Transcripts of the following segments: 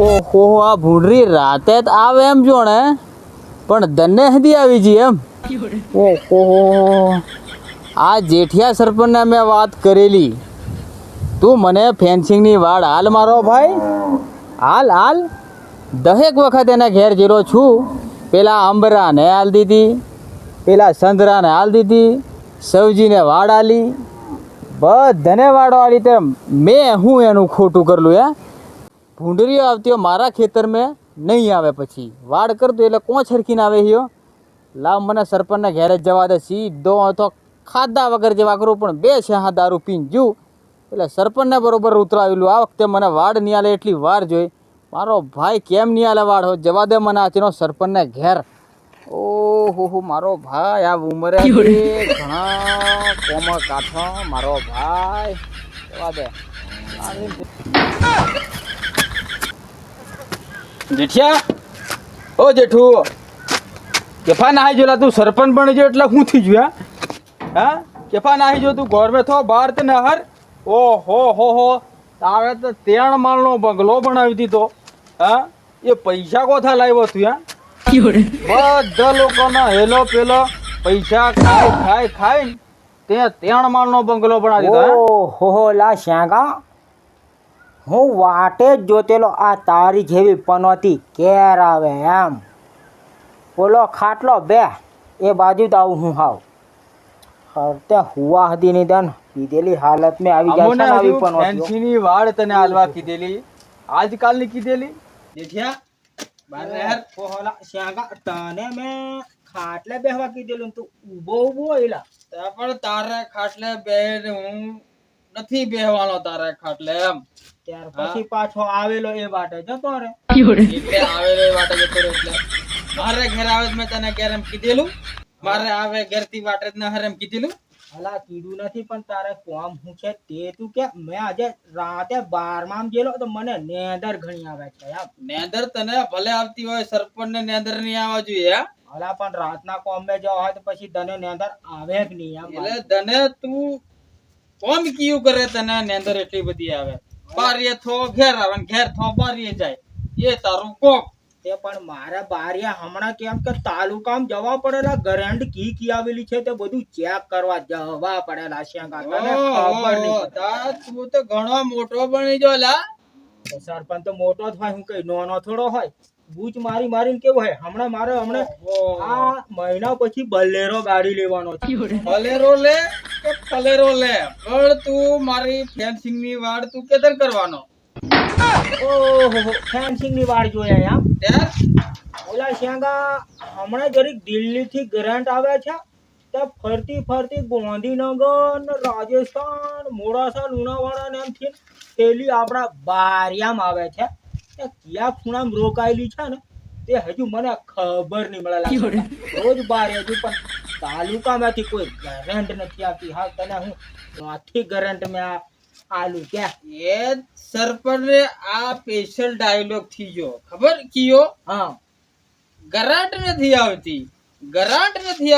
ઓહો, આ ભૂંડરી રાતે જ આવે એમ જો ને, પણ દને હદી આવી જઈ એમ. ઓહો, આ જેઠિયા સરપંચને મેં વાત કરેલી, તું મને ફેન્સિંગની વાડ હાલ મારો ભાઈ, હાલ હાલ. દહેક વખત એના ઘેર જેરો છું. પેલા અંબરાને હાલ દીધી, પેલા સંધરાને હાલ દીધી, સવજીને વાડ આલી, બધાને વાડો આલી. તે મેં હું એનું ખોટું કરલું હે? ભૂંડરીઓ આવતી મારા ખેતર મેં નહીં આવે, પછી વાડ કરતો એટલે કોણ છરકીને આવે હિયો? લાવ મને સરપંચના ઘેર જ જવા દે, સીધો તો ખાધા વગર જેવા કરું, પણ બે શહા દારૂ પીને જુ એટલે સરપંચને બરોબર ઉતરાવેલું. આ વખતે મને વાડ નહીં આલે એટલી વાર જોઈ. મારો ભાઈ કેમ નહીં આલે વાડ? હો જવા દે મને આચીનો સરપંચને ઘેર. ઓહો મારો ભાઈ આ ઉંમરે ઘણા કોમળ કાઠો મારો ભાઈ, જવા દે. જેઠિયા, ઓ જેઠુ, કેફા નાહી જોલા તું સરપંચ બની જો એટલે શું થઈ ગયું? હા, કેફા નાહી જો તું ગોરમે થો બહાર તે નહર. ઓહો હો, તારે તો 3 માળનો બંગલો બનાવી દીધો. હા, એ પૈસા કોથા લાવ્યો તું? હા, બધા લોકોના હેલો પેલો પૈસા ખાઈ ખાઈને તે 3 માળનો બંગલો બનાવી દીધો. ઓહો લા શ્યાગા, હું વાટે જ જોતેલો આ તારી જેવી પનોતી કેર આવે એમ. બોલો ખાટલો બે એ બાજુ જ આવું હું હાવ હરતે હુવા હતી ની દન કીધેલી હાલત મેં આવી જાય છે ને આવી પનોતી. ફેન્સીની વાડ તને હાલવા કીધેલી, આજકાલની કીધેલી. જેઠિયા બાર રહેર. ઓહોલા શ્યાગા, તને મેં ખાટલે બેહવા કીધેલું, તું ઊભો એલા. પણ તારે ખાટલે બેહીને હું નથી બેહવાનો તારે ખાટલે એમ. ત્યાર પછી પાછો આવેલો એ વાટે જતો રે. એટલે આવેલો એ વાટે જતો રે એટલે મારે ઘેર આવે મેં તને ઘેર એમ કીધેલું? મારે આવે ઘેરથી વાટે જ ન હરે એમ કીધેલું? અલા કીધું નથી, પણ તારે કોમ હું છે તે તું કે. મેં આજે રાતે 12માં ગયેલો તો મને નેદર ઘણી આવે છે એમ. નેદર તને ભલે આવતી હોય, સરપંચ ને નેદર નહીં આવવા જોઈએ. અલા પણ રાતના કોમે જવા હોય તો પછી તને નેદર આવે કે નહીં એમ? એટલે તને તું કોમ કયું કરે તને નેદર એટલી બધી આવે? બારીએ થો ઘેર આવે ને ઘેર થો બારીએ જાય, એ તારું કોક. તે પણ મારા બારિયા હમણાં કેમ કે તાલુકામાં જવા પડેલા, ગરાંડ કી આવેલી છે તે બધું ચેક કરવા જવા પડેલા. શ્યાંગા તને ખબર નહીં. તું તો ઘણો મોટો બની જો લા. સરપંચ તો મોટો જ હોય, હું કઈ નાનો થોડો હોય. બૂચ મારીને કેવું હોય, હમણાં આ મહિના પછી બલેરો ગાડી લેવાનો છે. બલેરો લે કે ફલેરો લે, પણ તું મારી ફેન્સિંગ ની વાડ તું કેતર કરવાનો? ઓહો, ફેન્સિંગ ની વાડ જોયા એમ? ત્યાર ઓલા શ્યાંગા હમણાં જરીક દિલ્હી થી ગ્રાન્ટ આવે છે, ત્યાં ફરતી ગાંધીનગર ને રાજસ્થાન, મોડાસા, લુણાવાડા ને એમથી થેલી આપણા બારિયામાં આવે છે. ક્યાં ખૂણામાં રોકાયેલી છે ને તે હજુ મને ખબર નહીં મળે. રોજ બાર હજુ પણ તાલુકામાંથી કોઈ ગરંટ નથી આવતી. હા, તને હું નથી ગરંટ મેં આલુ ક્યાં? એ સરપંચ આ સ્પેશિયલ ડાયલોગ થી જો ખબર કયો? હા, ગરાટ નથી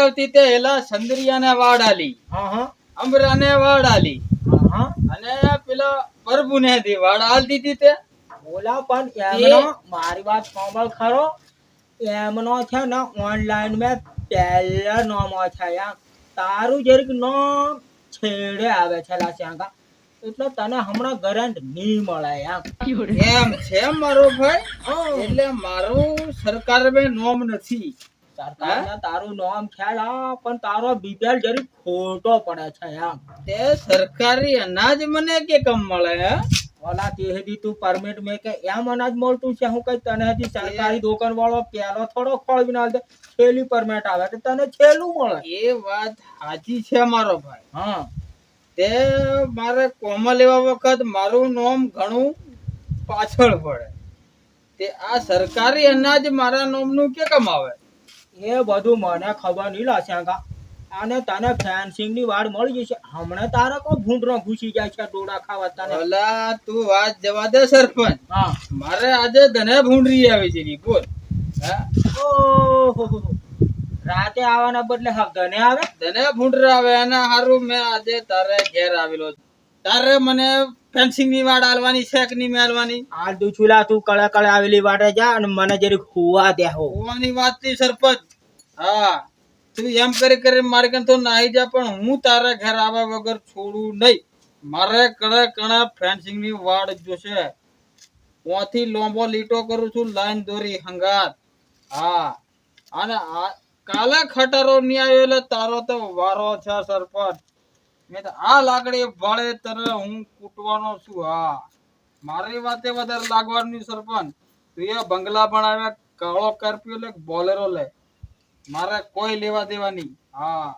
આવતી તે એલા સંદરિયાને વાડ આલી, અંબરાને વાડ આલી, અને પેલા પ્રભુને દી વાડ આલ દીધી. તે બોલા પણ એમનો મારી વાત સાંભળ ખરો, એમનો છે ને ઓનલાઈન મેં પહેલા નામ છે એમ. તારું જરીક નામ છેડે આવે છે લા શ્યાંગા, એટલે તને હમણાં ગરંટ નહીં મળે એમ છે મારો ભાઈ. એટલે મારું સરકાર મેં નોમ નથી. સરકારને તારું નામ ખ્યાલ આ, પણ તારો બીપીએલ જરીક ખોટો પડે છે એમ. તે સરકારી અનાજ મને કે કમ મળે? હે ઓલા તે હજી તું પરમિટ મે કે એમ અનાજ મળતું છે? હું કઈ તને હજી સરકારી દુકાન વાળો પેલો થોડો ખોળવી ના દે, છેલ્લી પરમિટ આવે તો તને છેલ્લું મળે. એ વાત સાચી છે મારો ભાઈ. હા, તે મારે કોમા લેવા વખત મારું નામ ઘણું પાછળ પડે. તે આ સરકારી અનાજ મારા નામનું કે કમ આવે? એ બધું મને ખબર નહીં લા શ્યાંગા. અને તને ફેન્સિંગ ની વાડ મળી જશે હમણાં. તારે કોઈ ભૂંડરો ઘૂસી જાય છે ડોડા ખાવા તને? ઓલા તું વાત જવા દે સરપંચ. હા, મારે આજે ધને ભૂંડરી આવી છે બોલ. ઓહો, રાતે આવવાના બદલે ધને આવે? ધને ભૂંડરા આવે એના હારું મેં આજે તારે ઘેર આવેલો. તારે મને ફેન્સિંગ ની વાડ આલવાની શેક ની મેલવાની હાલ તું છુલા તું કળે કળે આવેલી વાટે જા અને મને જરીક હુવા દે હો. હોવાની વાત ની સરપંચ. હા તું એમ કરી મારે કન તો નાહી જા, પણ હું તારા ઘર આવા વગર છોડું નહીં. મારે કણે કણે ફેન્સિંગ ની વાડ જોશે. ત્યાંથી લોંબો લીટો કરું છું, લાઈન દોરી હંગાત. હા અને કાલે ખટારો નહીં આવ્યો એટલે તારો તો વારો છે સરપંચ. મેં તો આ લાકડી ભાળે તને હું કૂટવાનો છું. હા મારી વાતે વધારે લાગવાની સરપંચ. તું એ બંગલા બનાવ્યા, કાળો કરપ્યો લે, બોલેરો લે, મારે કોઈ લેવા દેવા નહીં. હા